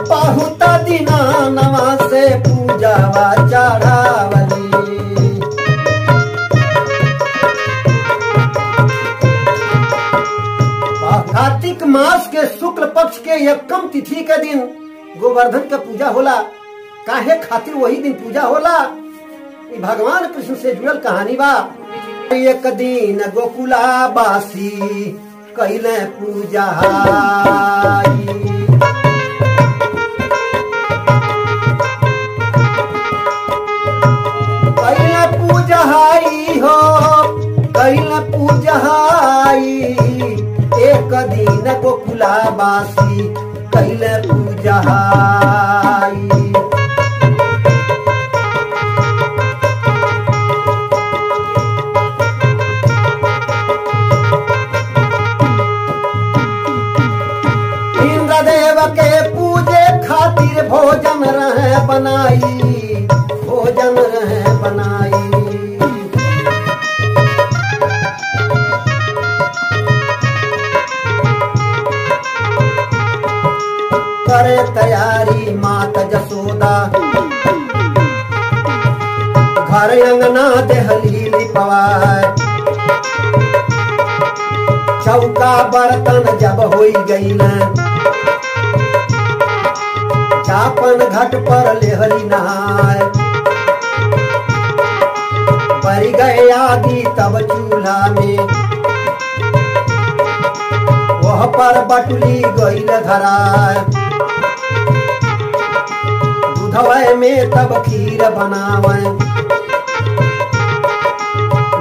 बहुत दिना नवा से पूजावा चढ़ावली। कार्तिक मास के शुक्ल पक्ष के एकम तिथि के दिन गोवर्धन का पूजा होला। काहे खातिर वही दिन पूजा होला? भगवान कृष्ण से जुड़ल कहानी बा। एक दिन गोकुला बासी कैले पूजा, कैले पूजा हो, कैले पूजा। एक दिन गोकुला बासी कैले पूजा। इंद्रदेव के पूजे खातिर भोजन रहे बनाई, भोजन रहे बनाई। करे तैयारी मात जसोदा, घर अंगना देहली लिपवाए। चौका बर्तन जब होई गई न, चापन घट पर लेहरी नहाए। पर गए आदि तब चूल्हा में, वह पर बटुली गई धराए। दूधवे में तब खीर बनावे,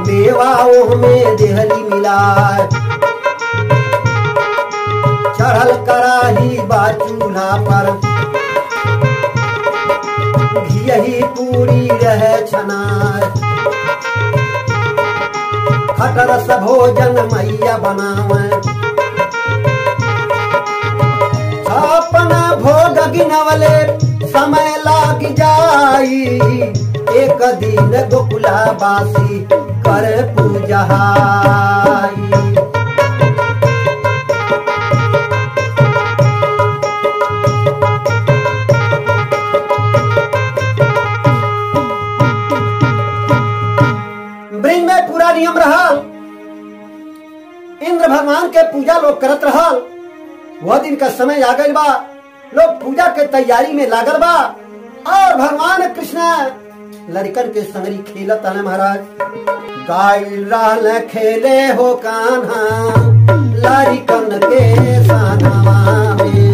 मेवा ओह में देहली मिलाए। चढ़ल कराही बा चूल्हा पर, घियही पूरी रहे छनाए। खटरस भोजन मैया बनावे, अपना भोग गिनवले समय लाग जाई। एक दिन गोकुला बासी कर पूजा। ब्रिज में पूरा नियम रहा, इंद्र भगवान के पूजा लोग करत रहल। वह दिन का समय आ गई बा, लोग पूजा के तैयारी में लागल बा। और भगवान कृष्ण लड़कन के संगरी खेलत है महाराज। गाइल रहल खेले हो कान्हा लड़कन के सानवा में।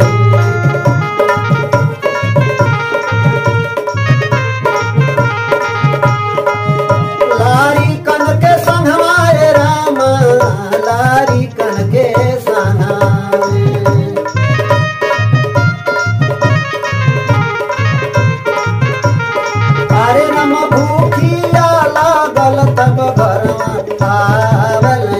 लड़कन के संगवा राम, लड़कन के संगवा। तब घर आवले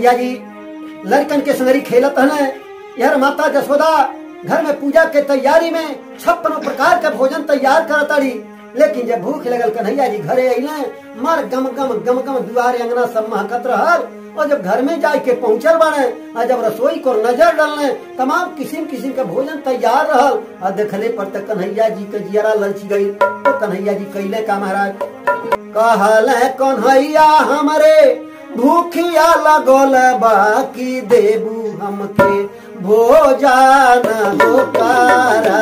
कन्हैया जी लड़कन के संगरी खेलत हन। यार माता जसोदा घर में पूजा के तैयारी में 56 प्रकार के भोजन तैयार करताड़ी। लेकिन जब भूख लगल कन्हैया जी घरे अइले, मार गम गम गम गम दुआरे अंगना सब महकत रहल। और जब घर में जाके पहुंचल बाड़े और जब रसोई को नजर डालने, तमाम किस्म किस्म के भोजन तैयार रहल। और देखले पर तक कन्हैया जी के जियरा ललची गई। तो कन्हैया जी कैले का महाराज, कहले कन्हैया हमरे भूखिया लगल बाकी देबू हमके भोजन होकारा।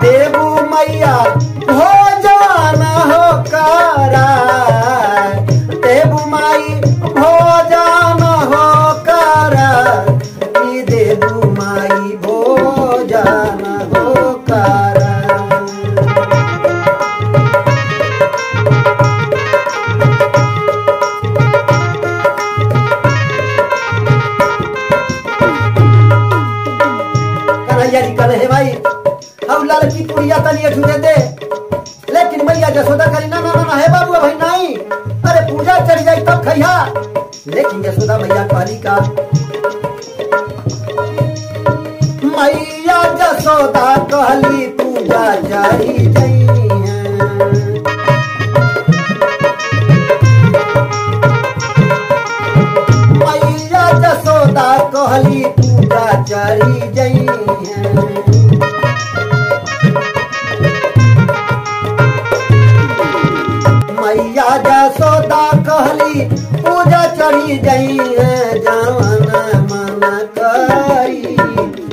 देबू मैया भोजन होकारा, देबू माई भोजन होकारा, ई देबू माई भोजन होकारा। कन्हैया जी कहे हे भाई अब लड़की पुड़िया तनिए झूरे दे। लेकिन मैया जसोदा करी ना ना ना हे बाबू भाई नहीं, अरे पूजा चढ़ जाई तब खैया। लेकिन जसोदा मैया कहली का, मैया जसोदा कहली पूजा चढ़ी जाई है। मैया जसोदा कहली पूजा चढ़ी जाई है। मैया जसोदा कहली पूजा चढ़ी जाई है। जवन मन करी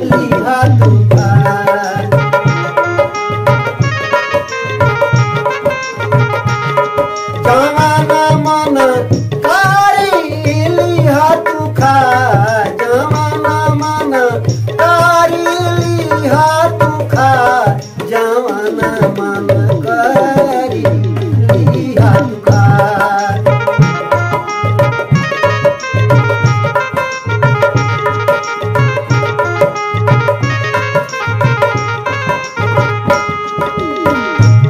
लिहा तुखार, जवन मन करी लिहा तुखार, जवन मन करी लिहा तुखार, जवन मन करी लिहा तुखार।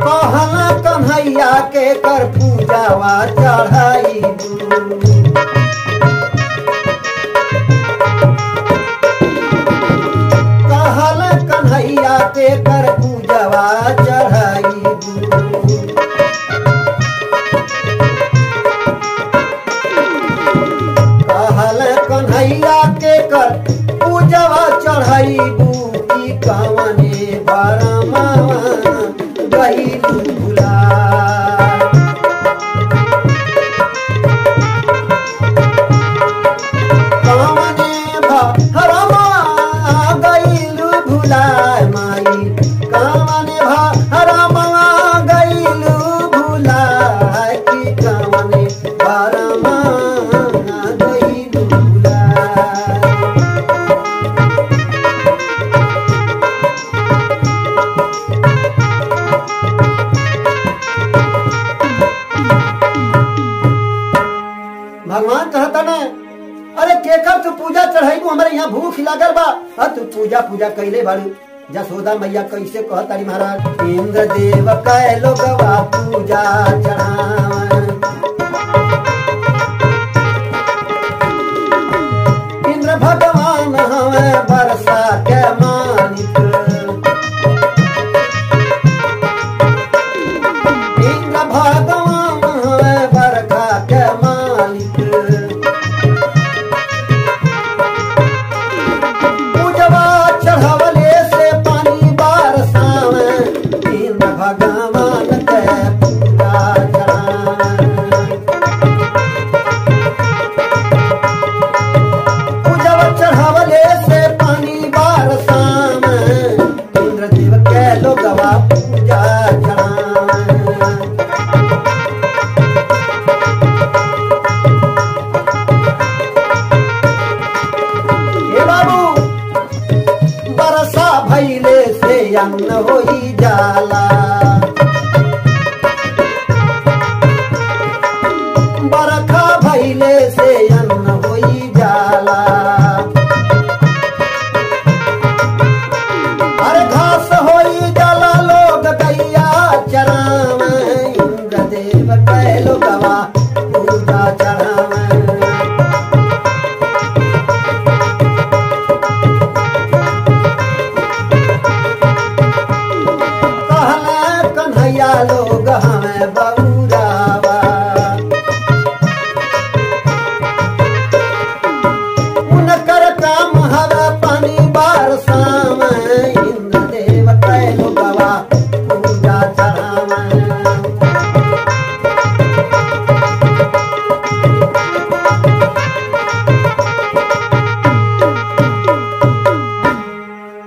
कहला कन्हैया के कर पूजावा चढ़ाई, कहला कन्हैया के कर पूजावा चढ़ाई। कहला कन्हैया के कर पूजावा चढ़ाईबू, की कवने बरमा गईलू भुला। कवने भरमा गईलू भुला माई, कवने भरमा गईलू भुला, की कवने बरमा गईलू भुला। भगवान कहता ना, अरे केकर तू पूजा चढ़ाईबू, हमारे यहाँ भूख लागल बा। तू पूजा पूजा कैले बाड़ू। जसोदा मैया कैसे कहतारी महाराज, इंद्र देव कै लोगवा पूजा चढ़ावन, इंद्र भगवान हमें बरसा के मानिक, इंद्र भगवान हमें बरखा के मालिक। पूजवा चढ़ावले से पानी बरसावे, इंद्र भगवान के पूजा चढ़ावे। देव कै लोगवा पूजा चढ़ावे। कहले कन्हैया लोग हमें बउरावा, उनकर काम हवे पानी बरसावे, इंद्र देव कै लोगवा पूजा चढ़ावे।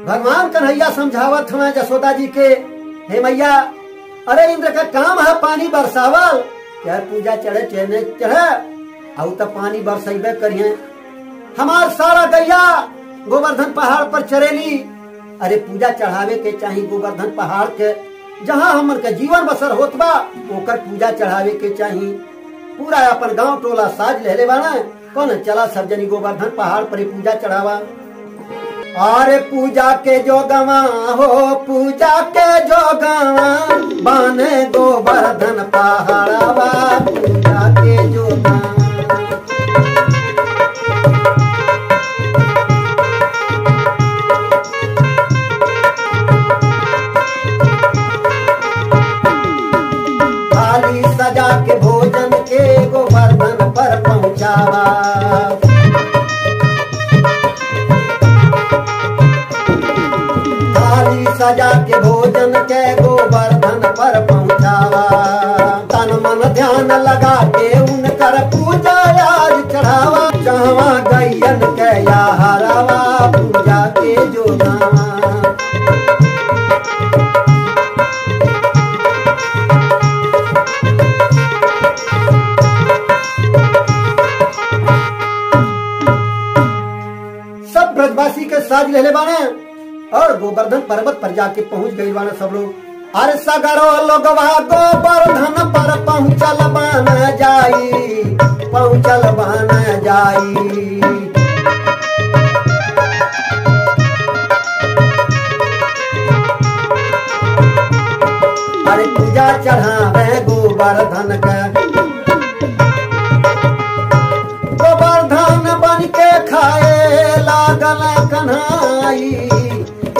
भगवान कन्हैया समझावत हमें जसोदा जी के, हे मैया अरे इंद्र का काम है पानी बरसावल, क्या पूजा चढ़े चढ़े चढ़े और तब पानी बरसेबे करिए। हमार सारा गैया गोवर्धन पहाड़ पर चरेली, अरे पूजा चढ़ावे के चाहिए गोवर्धन पहाड़ के, जहाँ हमन के जीवन बसर होत बा ओकर पूजा चढ़ावे के चाहिए। पूरा अपन गांव टोला साज ले बाना, कौन चला सब जनी गोवर्धन पहाड़ पर ही पूजा चढ़ावा। अरे पूजा के जो गवा हो, पूजा के जो गवा बाने गोवर्धन पहाड़वा, पूजा के जो गवा। थाली सजा के भोजन के गोवर्धन पर पहुँचावा, सजा के भोजन के गोवर्धन पर पहुँचावा। तन मन ध्यान लगा के उनकर पूजा आज चढ़ावा, जहाँ गैयन के या हरावा पूजा के जो गावा। सब ब्रजवासी के साथ ले बाने और गोवर्धन पर्वत पर जाके पहुंच गई बाना सब लोग। अरे सगरो लोगवा गोवर्धन पर पहुंचल बन जाई, पहुंचल बन जाई। अरे पूजा चढ़ावे गोवर्धन के, गोवर्धन बन के खाए लागल कन्हाई।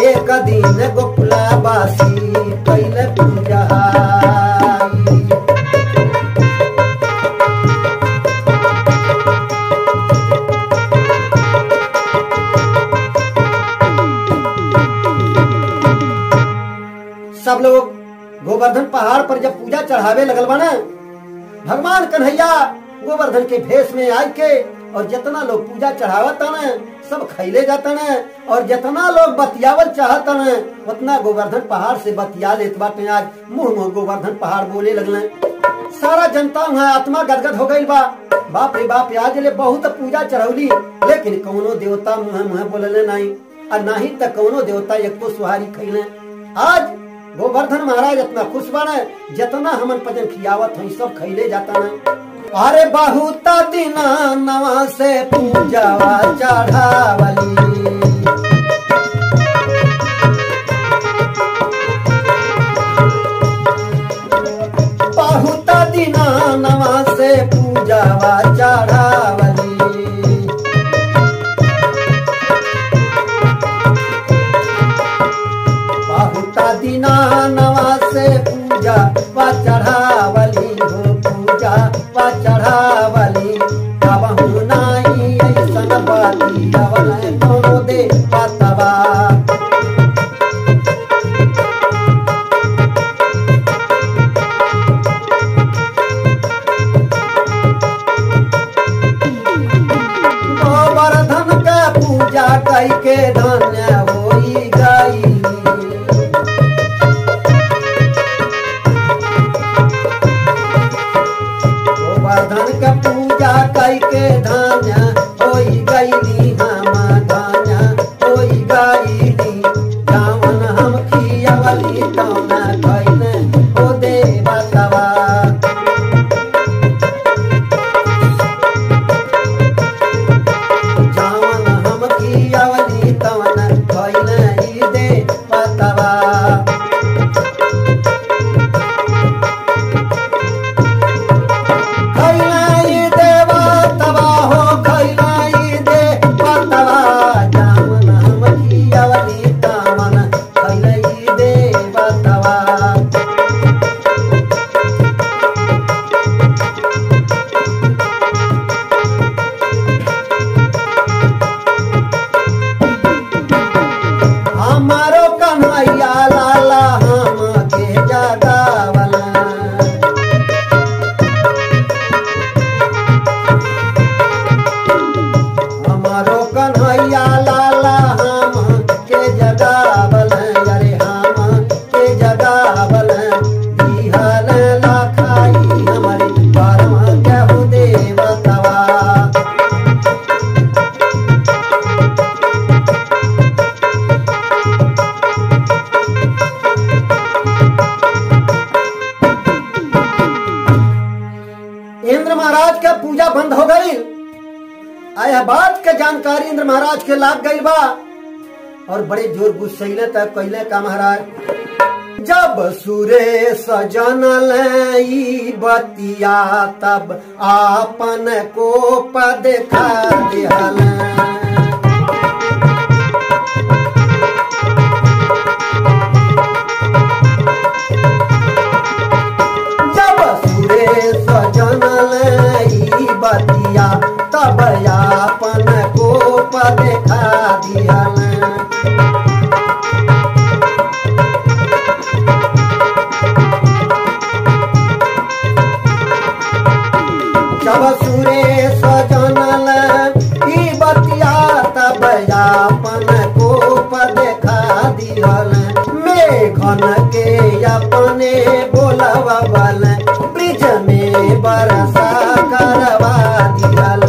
एक दिन गोकुला बासी कैले पूजा। सब लोग गोवर्धन पहाड़ पर जब पूजा चढ़ावे लगल बना, भगवान कन्हैया गोवर्धन के भेष में आय के और जितना लोग पूजा चढ़ावत न सब खैले जाता न, और जितना लोग बतियावल चाहता न उतना गोवर्धन पहाड़ से बतिया लेत बाटे। आज मुंह मुंह गोवर्धन पहाड़ बोले लगले, सारा जनता वहाँ आत्मा गदगद हो गई बा। बाप रे बाप, आज ले बहुत पूजा चढ़ौली लेकिन कौनो देवता मुँह मुँह बोलले नहीं, और नहीं तो कौनो देवता एक को सुहारी खैले। आज गोवर्धन महाराज इतना खुश बने, जितना हमन पजन खियावत है सब खैले जाता न। अरे बहुत दिना नवा से पूजावा चढ़ावली, बहुत दिना नवा से पूजावा चढ़ावली। बहुत दिना नवा से पूजा वा चढ़ावली हो, पूजा वा चढ़ावली। अब नाई ऐसन बाती अवन कोनो दे पातवा। गोवर्धन का पूजा कई के धन्य होई गई, गोवर्धन का पूजा कई के धन्य होई गई। हम धन्य होई गई, जावन हम खियावली तौन खैले ओ देवतवा। जावन हम खियावली तौन खैले ई देवतवा। इंद्र महाराज का पूजा बंद हो गई। आया बात के जानकारी इंद्र महाराज के लाग गई बा और बड़े जोर गुस्सैले तक कैले का महाराज। जब सूर्य सजनल ई बतिया तब आपन को पद खा दिहल। जब सूर्य सजनल ई बतिया तब आपन को पद खा दिहल। जब सूर्य सजनल ई बतिया तब आपन को पद खा दिहल। मेघन के अपने बोलवल ब्रिज में बरसा करवा दिहल।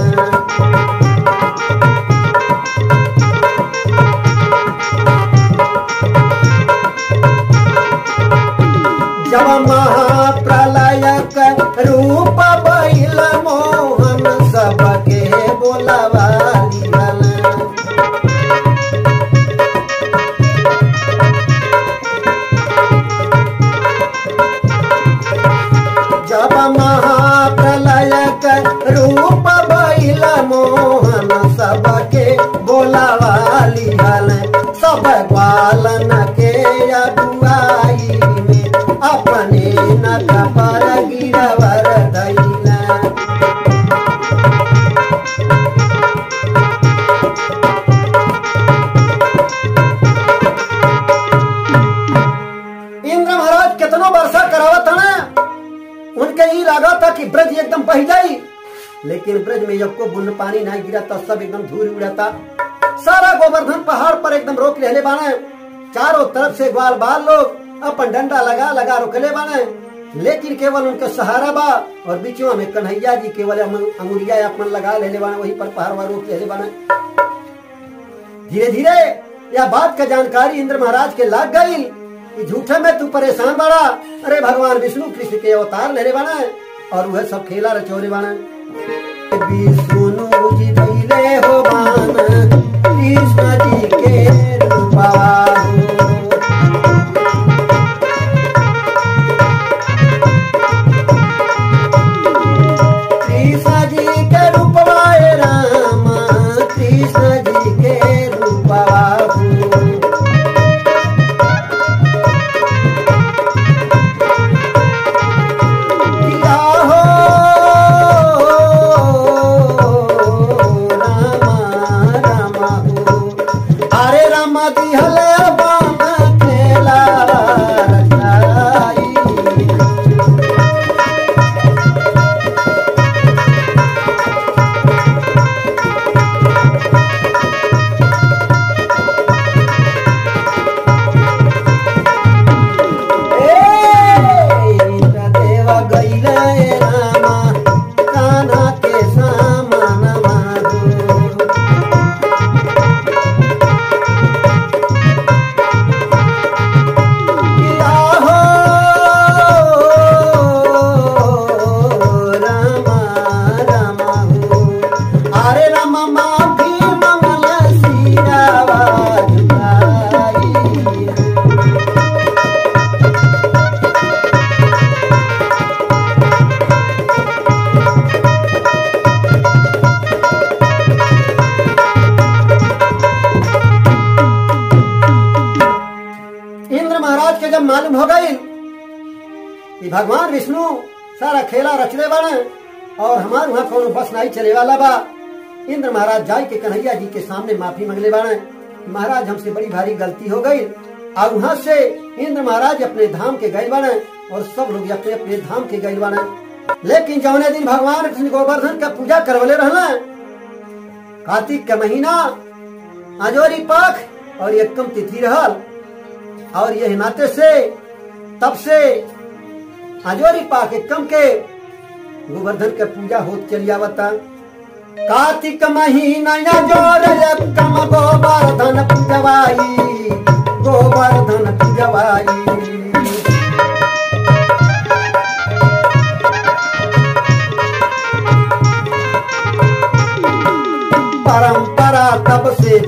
जब महाप्रलयक रूप बैल मोहन सबके बोलवा दिहल। जब महाप्रलयक रूप बैल मोहन सबके बोलवा लिहल। सब ग्वालन के अगुआई में अपने नख पर गिरवर धैला। इंद्र महाराज कितनो वर्षा करावत है ना, उनके ही लगा था कि ब्रज एकदम बह जाई, लेकिन ब्रज में जब को बूंद पानी नहीं गिरा था, सब एकदम धूल उड़ाता। सारा गोवर्धन पहाड़ पर एकदम रोक ले बाने। चारों तरफ से ग्वाल बाल लोग अपन डंडा लगा लगा रोकले बाने, लेकिन केवल उनके सहारा बा और बीचों में कन्हैया जी केवल अंगुरिया अपन लगा ले बाने, वहीं पर पहाड़ रोक ले बाने। धीरे धीरे यह बात का जानकारी इंद्र महाराज के लाग गई कि झूठे में तू परेशान बड़ा। अरे भगवान विष्णु कृष्ण के अवतार ले बाने और वह सब खेला रचोरे बाने। विष्णु जी धैले हो बान कृष्ण जी के रूपा। कृष्ण जी के रूपवाए राम, कृष्ण जी के रूपा। मालूम हो गई कि भगवान विष्णु सारा खेला रचने वाला और हमारे वहाँ कोनो बस नहीं चले वाला बा। इंद्र महाराज जाय के कन्हैया जी के सामने माफी मांगले बाने। महाराज हमसे बड़ी भारी गलती हो गई। और वहाँ से इंद्र महाराज अपने धाम के गए बाने और सब लोग अपने अपने धाम के गए बाने। लेकिन जौने दिन भगवान कृष्ण गोवर्धन का पूजा करवले रहना, कार्तिक का महीना अजोरी पाख और ये कम तिथि रहल और यह नाते से तब से अजोरी पाक कम के गोवर्धन के पूजा होत चली आवता। कार्तिक महीना जोर कम गोवर्धन पूजवाई, गोवर्धन पूजवाई।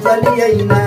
चली आई ना